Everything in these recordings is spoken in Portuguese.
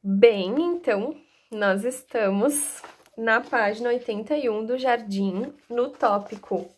Bem, então, nós estamos na página 81 do Jardim, no tópico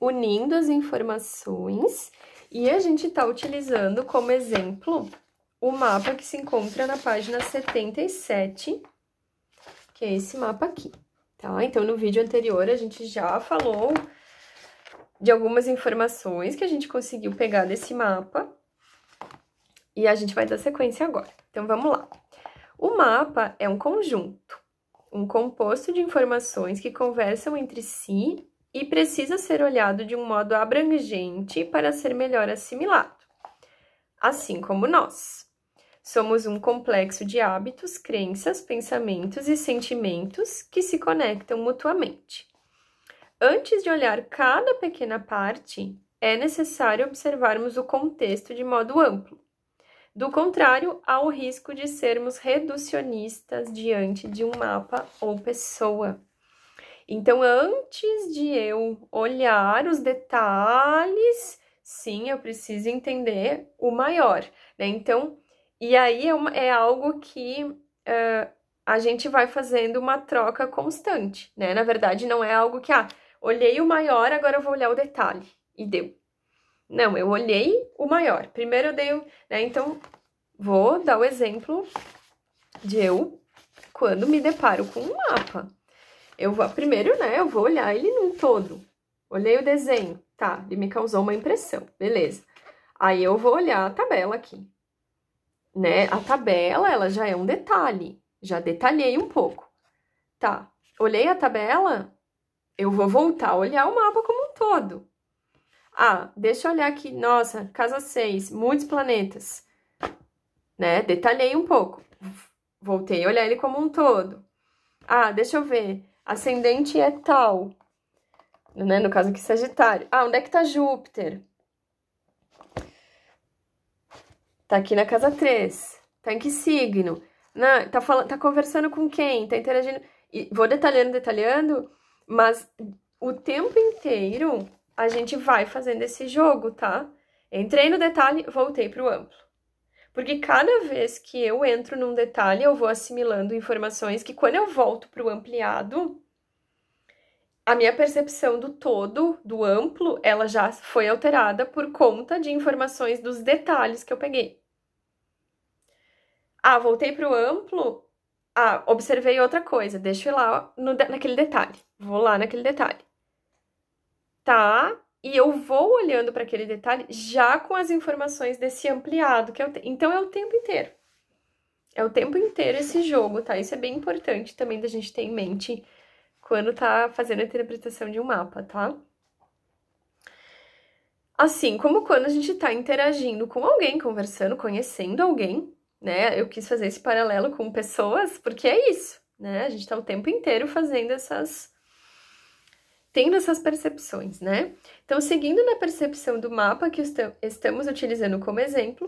Unindo as Informações, e a gente está utilizando como exemplo o mapa que se encontra na página 77, que é esse mapa aqui, tá? Então, no vídeo anterior, a gente já falou de algumas informações que a gente conseguiu pegar desse mapa, e a gente vai dar sequência agora. Então, vamos lá. O mapa é um conjunto, um composto de informações que conversam entre si e precisa ser olhado de um modo abrangente para ser melhor assimilado. Assim como nós. Somos um complexo de hábitos, crenças, pensamentos e sentimentos que se conectam mutuamente. Antes de olhar cada pequena parte, é necessário observarmos o contexto de modo amplo. Do contrário, há o risco de sermos reducionistas diante de um mapa ou pessoa. Então, antes de eu olhar os detalhes, sim, eu preciso entender o maior, né? Então, e aí é algo que a gente vai fazendo uma troca constante, né? Na verdade, não é algo que, olhei o maior, agora eu vou olhar o detalhe, e deu. Não, eu olhei o maior. Primeiro eu dei, né? Então, vou dar o exemplo de eu, quando me deparo com um mapa. Primeiro, né, eu vou olhar ele num todo. Olhei o desenho, tá, ele me causou uma impressão, beleza. Aí eu vou olhar a tabela aqui, né? A tabela, ela já é um detalhe, já detalhei um pouco. Tá, olhei a tabela, eu vou voltar a olhar o mapa como um todo. Deixa eu olhar aqui, nossa, casa 6, muitos planetas, né? Detalhei um pouco, voltei a olhar ele como um todo. Deixa eu ver, ascendente é tal, né? No caso aqui, Sagitário. Onde é que tá Júpiter? Tá aqui na casa 3. Tá em que signo? Tá conversando com quem? Tá interagindo? E vou detalhando, mas o tempo inteiro a gente vai fazendo esse jogo, tá? Entrei no detalhe, voltei pro amplo. Porque cada vez que eu entro num detalhe, eu vou assimilando informações que quando eu volto pro ampliado, a minha percepção do todo, do amplo, ela já foi alterada por conta de informações dos detalhes que eu peguei. Voltei pro amplo, observei outra coisa, deixa eu ir lá naquele detalhe, vou lá naquele detalhe. Tá? E eu vou olhando para aquele detalhe já com as informações desse ampliado, então é o tempo inteiro. É o tempo inteiro esse jogo, tá? Isso é bem importante também da gente ter em mente quando tá fazendo a interpretação de um mapa, tá? Assim como quando a gente tá interagindo com alguém, conversando, conhecendo alguém, né? Eu quis fazer esse paralelo com pessoas, porque é isso, né? A gente tá o tempo inteiro fazendo tendo essas percepções, né? Então, seguindo na percepção do mapa que estamos utilizando como exemplo,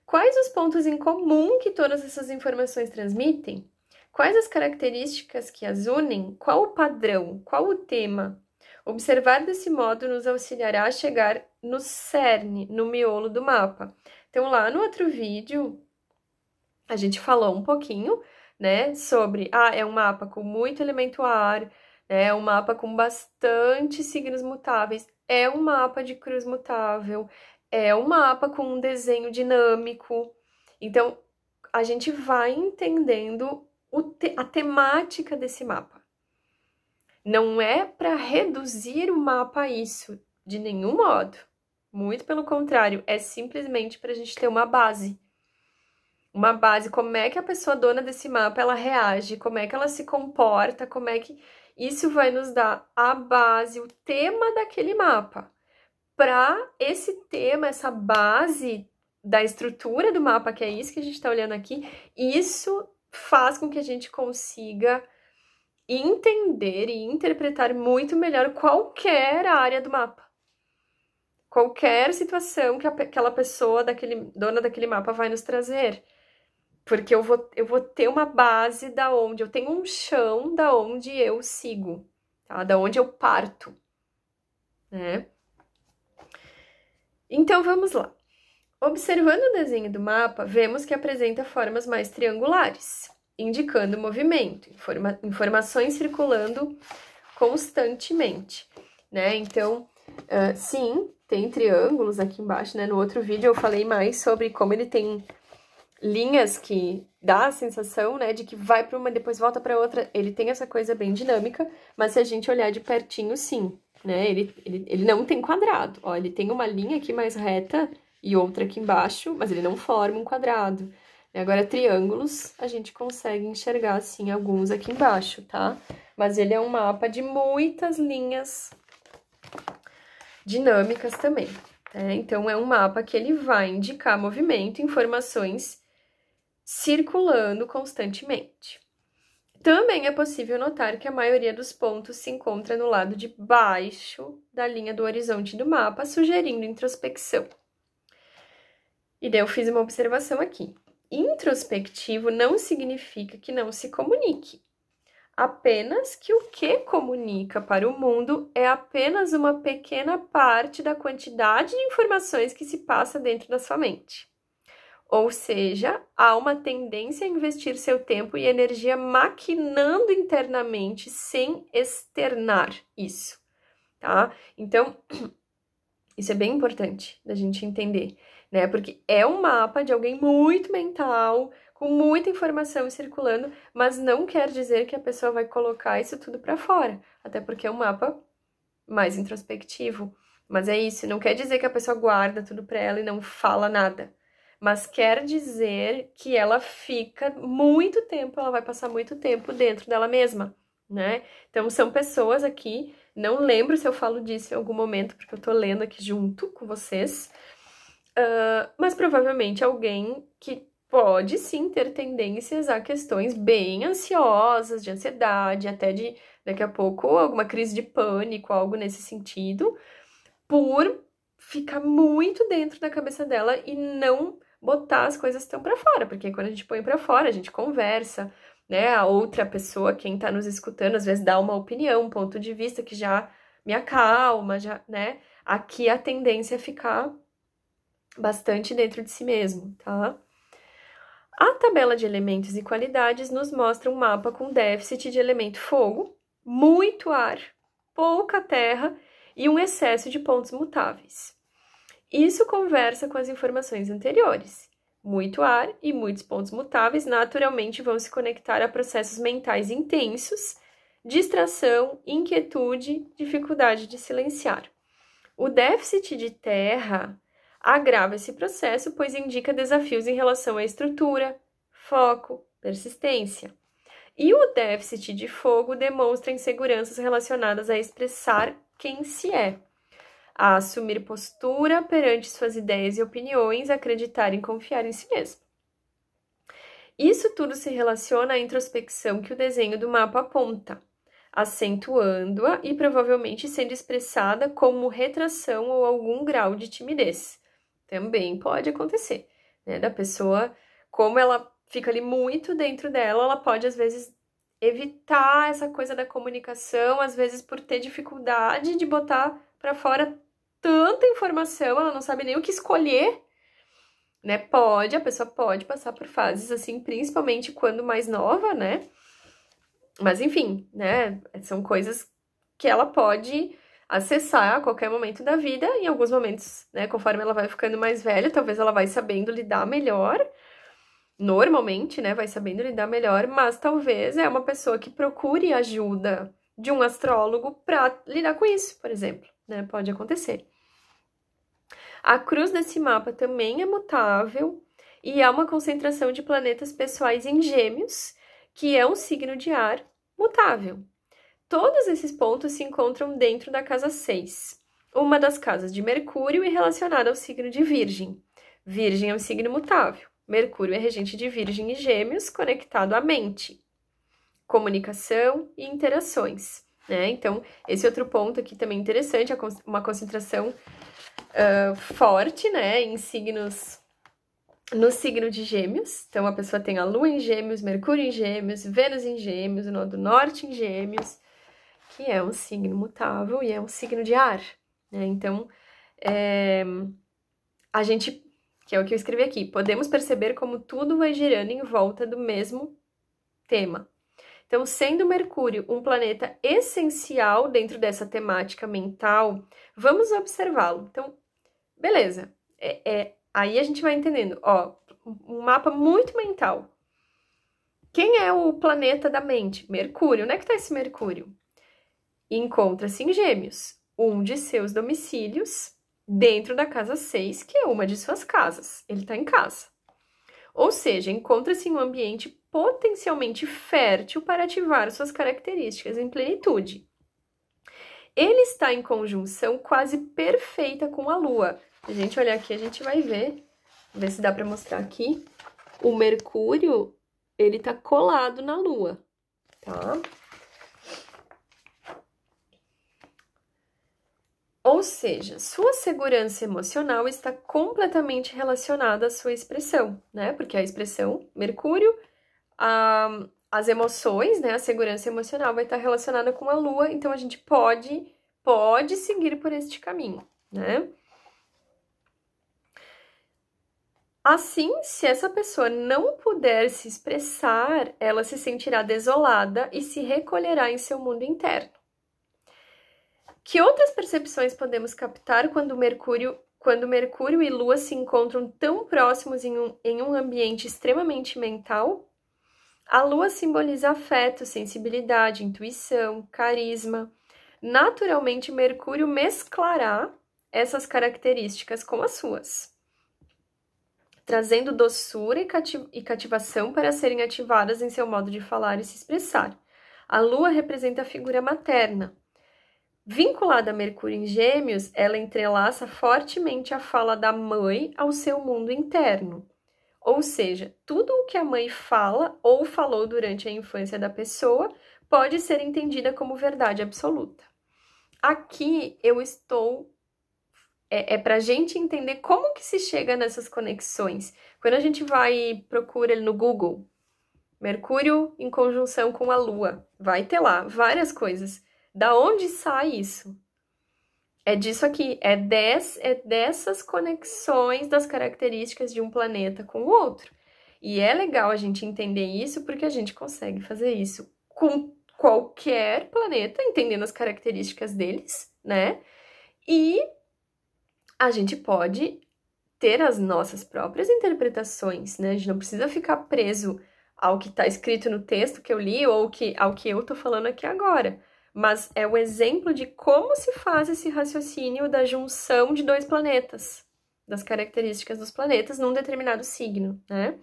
quais os pontos em comum que todas essas informações transmitem? Quais as características que as unem? Qual o padrão? Qual o tema? Observar desse modo nos auxiliará a chegar no cerne, no miolo do mapa. Então, lá no outro vídeo, a gente falou um pouquinho, né, sobre, é um mapa com muito elemento ar, é um mapa com bastante signos mutáveis, é um mapa de cruz mutável, é um mapa com um desenho dinâmico. Então, a gente vai entendendo a temática desse mapa. Não é para reduzir o mapa a isso, de nenhum modo. Muito pelo contrário, é simplesmente para a gente ter uma base. Uma base, como é que a pessoa dona desse mapa, ela reage, como é que ela se comporta, como é que... Isso vai nos dar a base, o tema daquele mapa. Para esse tema, essa base da estrutura do mapa, que é isso que a gente está olhando aqui, isso faz com que a gente consiga entender e interpretar muito melhor qualquer área do mapa. Qualquer situação que aquela pessoa, dona daquele mapa, vai nos trazer. Porque eu vou ter uma base da onde eu tenho um chão da onde eu sigo, tá? Da onde eu parto, né? Então, vamos lá. Observando o desenho do mapa, vemos que apresenta formas mais triangulares, indicando movimento, informações circulando constantemente, né? Então, sim, tem triângulos aqui embaixo, né? No outro vídeo eu falei mais sobre como ele tem linhas que dá a sensação, né, de que vai para uma, depois volta para outra. Ele tem essa coisa bem dinâmica, mas se a gente olhar de pertinho, sim, né? Ele não tem quadrado, ó, ele tem uma linha aqui mais reta e outra aqui embaixo, mas ele não forma um quadrado. Agora, triângulos, a gente consegue enxergar, assim, alguns aqui embaixo, tá? Mas ele é um mapa de muitas linhas dinâmicas também, né? Então, é um mapa que ele vai indicar movimento, informações circulando constantemente. Também é possível notar que a maioria dos pontos se encontra no lado de baixo da linha do horizonte do mapa, sugerindo introspecção. E daí eu fiz uma observação aqui. Introspectivo não significa que não se comunique, apenas que o que comunica para o mundo é apenas uma pequena parte da quantidade de informações que se passa dentro da sua mente. Ou seja, há uma tendência a investir seu tempo e energia maquinando internamente sem externar isso, tá? Então, isso é bem importante da gente entender, né? Porque é um mapa de alguém muito mental, com muita informação circulando, mas não quer dizer que a pessoa vai colocar isso tudo para fora, até porque é um mapa mais introspectivo. Mas é isso, não quer dizer que a pessoa guarda tudo para ela e não fala nada, mas quer dizer que ela fica muito tempo, ela vai passar muito tempo dentro dela mesma, né? Então, são pessoas aqui, não lembro se eu falo disso em algum momento, porque eu tô lendo aqui junto com vocês, mas provavelmente alguém que pode sim ter tendências a questões bem ansiosas, de ansiedade, até de, daqui a pouco, alguma crise de pânico, algo nesse sentido, por ficar muito dentro da cabeça dela e não botar as coisas tão para fora, porque quando a gente põe para fora, a gente conversa, né? A outra pessoa, quem tá nos escutando, às vezes dá uma opinião, um ponto de vista que já me acalma, já, né? Aqui a tendência é ficar bastante dentro de si mesmo, tá? A tabela de elementos e qualidades nos mostra um mapa com déficit de elemento fogo, muito ar, pouca terra e um excesso de pontos mutáveis. Isso conversa com as informações anteriores. Muito ar e muitos pontos mutáveis naturalmente vão se conectar a processos mentais intensos, distração, inquietude, dificuldade de silenciar. O déficit de terra agrava esse processo, pois indica desafios em relação à estrutura, foco, persistência. E o déficit de fogo demonstra inseguranças relacionadas a expressar quem se é, a assumir postura perante suas ideias e opiniões, acreditar e confiar em si mesmo. Isso tudo se relaciona à introspecção que o desenho do mapa aponta, acentuando-a e provavelmente sendo expressada como retração ou algum grau de timidez. Também pode acontecer, né? Da pessoa, como ela fica ali muito dentro dela, ela pode às vezes evitar essa coisa da comunicação, às vezes por ter dificuldade de botar para fora tanta informação, ela não sabe nem o que escolher, né? A pessoa pode passar por fases assim, principalmente quando mais nova, né? Mas enfim, né? São coisas que ela pode acessar a qualquer momento da vida, em alguns momentos, né? Conforme ela vai ficando mais velha, talvez ela vai sabendo lidar melhor, normalmente, né? Vai sabendo lidar melhor, mas talvez é uma pessoa que procure ajuda de um astrólogo para lidar com isso, por exemplo, né? Pode acontecer. A cruz desse mapa também é mutável e há uma concentração de planetas pessoais em Gêmeos, que é um signo de ar mutável. Todos esses pontos se encontram dentro da casa 6, uma das casas de Mercúrio e relacionada ao signo de Virgem. Virgem é um signo mutável. Mercúrio é regente de Virgem e Gêmeos, conectado à mente, comunicação e interações, né? Então, esse outro ponto aqui também interessante, uma concentração forte, né, em signos, no signo de Gêmeos. Então, a pessoa tem a Lua em Gêmeos, Mercúrio em Gêmeos, Vênus em Gêmeos, o nó do Norte em Gêmeos, que é um signo mutável e é um signo de ar, né? Então, a gente que é o que eu escrevi aqui. Podemos perceber como tudo vai girando em volta do mesmo tema. Então, sendo Mercúrio um planeta essencial dentro dessa temática mental, vamos observá-lo. Então, beleza. Aí a gente vai entendendo, ó, um mapa muito mental. Quem é o planeta da mente? Mercúrio. Onde é que está esse Mercúrio? Encontra-se em Gêmeos, um de seus domicílios, dentro da casa 6, que é uma de suas casas. Ele está em casa. Ou seja, encontra-se em um ambiente potencialmente fértil para ativar suas características em plenitude. Ele está em conjunção quase perfeita com a Lua. Se a gente olhar aqui, a gente vai ver se dá para mostrar aqui. O Mercúrio, ele tá colado na Lua, tá? Ou seja, sua segurança emocional está completamente relacionada à sua expressão, né? Porque a expressão Mercúrio, as emoções, né? A segurança emocional vai estar relacionada com a Lua, então a gente pode seguir por este caminho, né? Assim, se essa pessoa não puder se expressar, ela se sentirá desolada e se recolherá em seu mundo interno. Que outras percepções podemos captar quando Mercúrio e Lua se encontram tão próximos em um ambiente extremamente mental? A Lua simboliza afeto, sensibilidade, intuição, carisma. Naturalmente, Mercúrio mesclará essas características com as suas, trazendo doçura e cativação para serem ativadas em seu modo de falar e se expressar. A Lua representa a figura materna. Vinculada a Mercúrio em Gêmeos, ela entrelaça fortemente a fala da mãe ao seu mundo interno. Ou seja, tudo o que a mãe fala ou falou durante a infância da pessoa pode ser entendida como verdade absoluta. Aqui eu estou... para a gente entender como que se chega nessas conexões. Quando a gente procura ele no Google, Mercúrio em conjunção com a Lua, vai ter lá várias coisas. Da onde sai isso? É disso aqui, é dessas conexões das características de um planeta com o outro. E é legal a gente entender isso porque a gente consegue fazer isso com qualquer planeta, entendendo as características deles, né? E a gente pode ter as nossas próprias interpretações, né? A gente não precisa ficar preso ao que está escrito no texto que eu li ou ao que eu tô falando aqui agora. Mas é o exemplo de como se faz esse raciocínio da junção de dois planetas, das características dos planetas num determinado signo, né?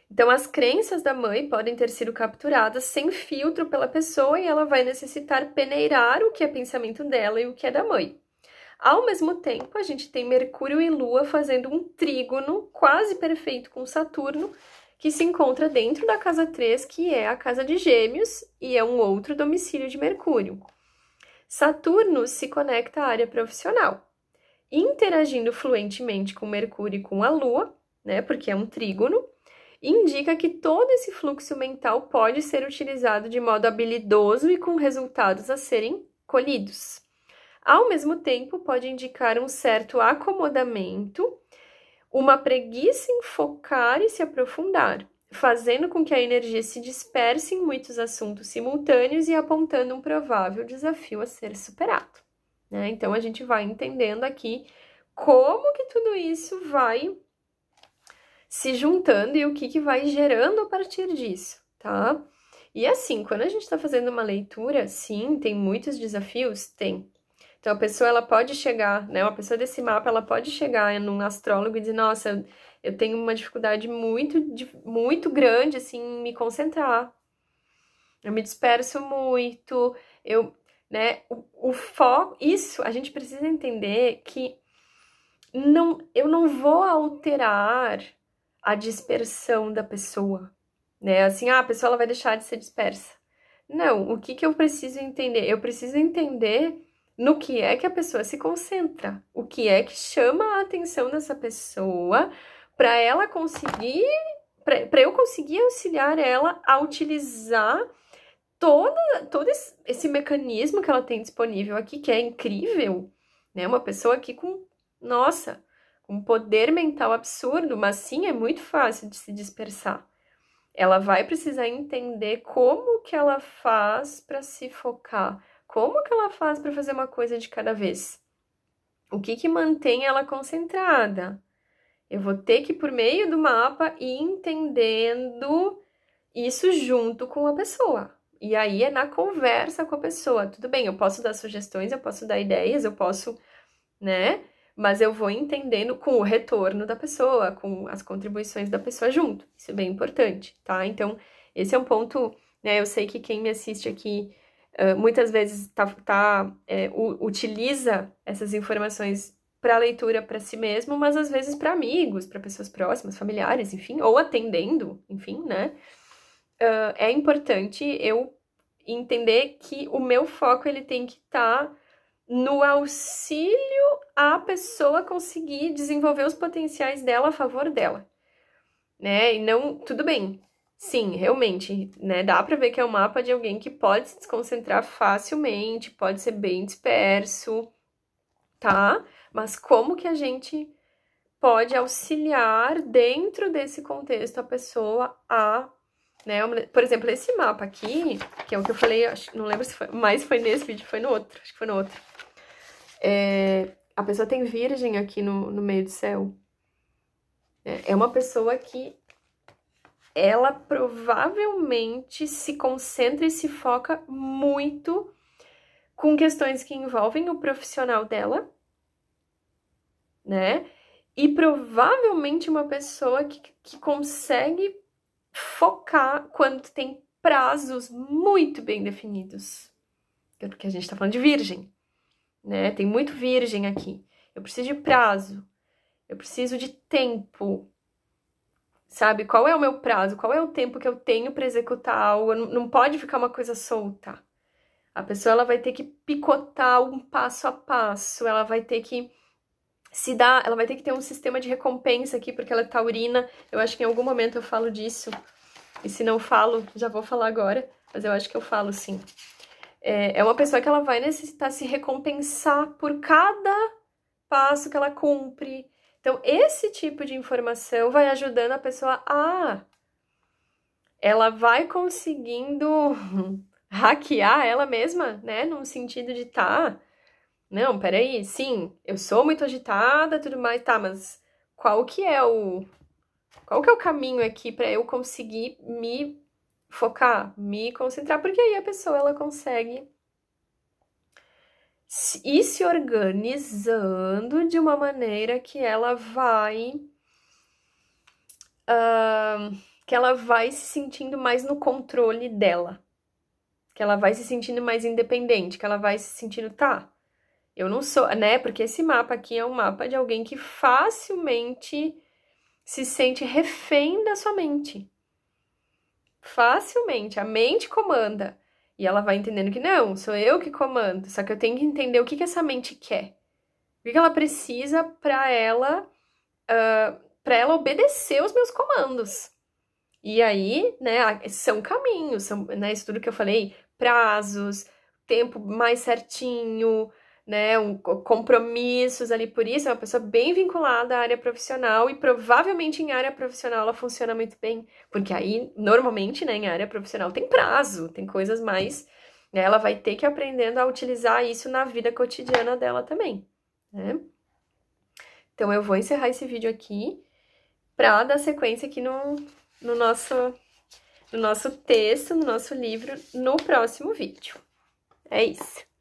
Então, as crenças da mãe podem ter sido capturadas sem filtro pela pessoa e ela vai necessitar peneirar o que é pensamento dela e o que é da mãe. Ao mesmo tempo, a gente tem Mercúrio e Lua fazendo um trígono quase perfeito com Saturno, que se encontra dentro da casa 3, que é a casa de Gêmeos, e é um outro domicílio de Mercúrio. Saturno se conecta à área profissional, interagindo fluentemente com Mercúrio e com a Lua, né, porque é um trígono, indica que todo esse fluxo mental pode ser utilizado de modo habilidoso e com resultados a serem colhidos. Ao mesmo tempo, pode indicar um certo acomodamento, uma preguiça em focar e se aprofundar, fazendo com que a energia se disperse em muitos assuntos simultâneos e apontando um provável desafio a ser superado, né? Então, a gente vai entendendo aqui como que tudo isso vai se juntando e o que vai gerando a partir disso, tá? E assim, quando a gente está fazendo uma leitura, sim, tem muitos desafios? Tem. Então, a pessoa, ela pode chegar, né? Uma pessoa desse mapa, ela pode chegar num astrólogo e dizer, nossa, eu tenho uma dificuldade muito grande, assim, em me concentrar. Eu me disperso muito, né? O foco... Isso, a gente precisa entender que eu não vou alterar a dispersão da pessoa, né? Assim, a pessoa, ela vai deixar de ser dispersa. Não, o que eu preciso entender? Eu preciso entender no que é que a pessoa se concentra, o que é que chama a atenção dessa pessoa para ela conseguir, para eu conseguir auxiliar ela a utilizar todo esse mecanismo que ela tem disponível aqui, que é incrível, né? Uma pessoa aqui com nossa, um poder mental absurdo, mas sim, é muito fácil de se dispersar. Ela vai precisar entender como que ela faz para se focar, como que ela faz para fazer uma coisa de cada vez. O que mantém ela concentrada? Eu vou ter que, por meio do mapa, ir entendendo isso junto com a pessoa. E aí é na conversa com a pessoa. Tudo bem, eu posso dar sugestões, eu posso dar ideias, eu posso, né? Mas eu vou entendendo com o retorno da pessoa, com as contribuições da pessoa junto. Isso é bem importante, tá? Então, esse é um ponto, né? Eu sei que quem me assiste aqui muitas vezes utiliza essas informações para leitura para si mesmo, mas às vezes para amigos, para pessoas próximas, familiares, enfim, ou atendendo, enfim, né? É importante eu entender que o meu foco ele tem que estar no auxílio à pessoa conseguir desenvolver os potenciais dela a favor dela, né? E não, tudo bem, sim, realmente, né? Dá pra ver que é um mapa de alguém que pode se desconcentrar facilmente, pode ser bem disperso, tá? Mas como que a gente pode auxiliar dentro desse contexto a pessoa a, né? Por exemplo, esse mapa aqui, que é o que eu falei, não lembro se foi, mas foi nesse vídeo, foi no outro, acho que foi no outro. A pessoa tem virgem aqui no meio do céu. É uma pessoa que ela provavelmente se concentra e se foca muito com questões que envolvem o profissional dela, né? E provavelmente uma pessoa que consegue focar quando tem prazos muito bem definidos. Porque a gente tá falando de virgem, né? Tem muito virgem aqui. Eu preciso de prazo, eu preciso de tempo, sabe? Qual é o meu prazo? Qual é o tempo que eu tenho para executar algo? Não pode ficar uma coisa solta. A pessoa ela vai ter que picotar um passo a passo, ela vai ter que se dar, ela vai ter que ter um sistema de recompensa aqui, porque ela é taurina. Eu acho que em algum momento eu falo disso. E se não falo, já vou falar agora, mas eu acho que eu falo sim. É uma pessoa que ela vai necessitar se recompensar por cada passo que ela cumpre. Então, esse tipo de informação vai ajudando a pessoa ela vai conseguindo hackear ela mesma, né? No sentido de não, peraí, sim, eu sou muito agitada, tudo mais, tá, mas qual que é o caminho aqui para eu conseguir me focar, me concentrar? Porque aí a pessoa, ela consegue ir se organizando de uma maneira que ela vai se sentindo mais no controle dela, que ela vai se sentindo mais independente, que ela vai se sentindo, eu não sou, né? Porque esse mapa aqui é um mapa de alguém que facilmente se sente refém da sua mente. Facilmente, a mente comanda. E ela vai entendendo que não, sou eu que comando. Só que eu tenho que entender o que essa mente quer. O que ela precisa para ela obedecer os meus comandos. E aí, né, são caminhos, né, isso tudo que eu falei, prazos, tempo mais certinho, né, compromissos ali, por isso é uma pessoa bem vinculada à área profissional e provavelmente em área profissional ela funciona muito bem, porque aí, normalmente, né, em área profissional tem prazo, tem coisas mais, né, ela vai ter que ir aprendendo a utilizar isso na vida cotidiana dela também, né. Então, eu vou encerrar esse vídeo aqui para dar sequência aqui no nosso texto, no nosso livro, no próximo vídeo. É isso.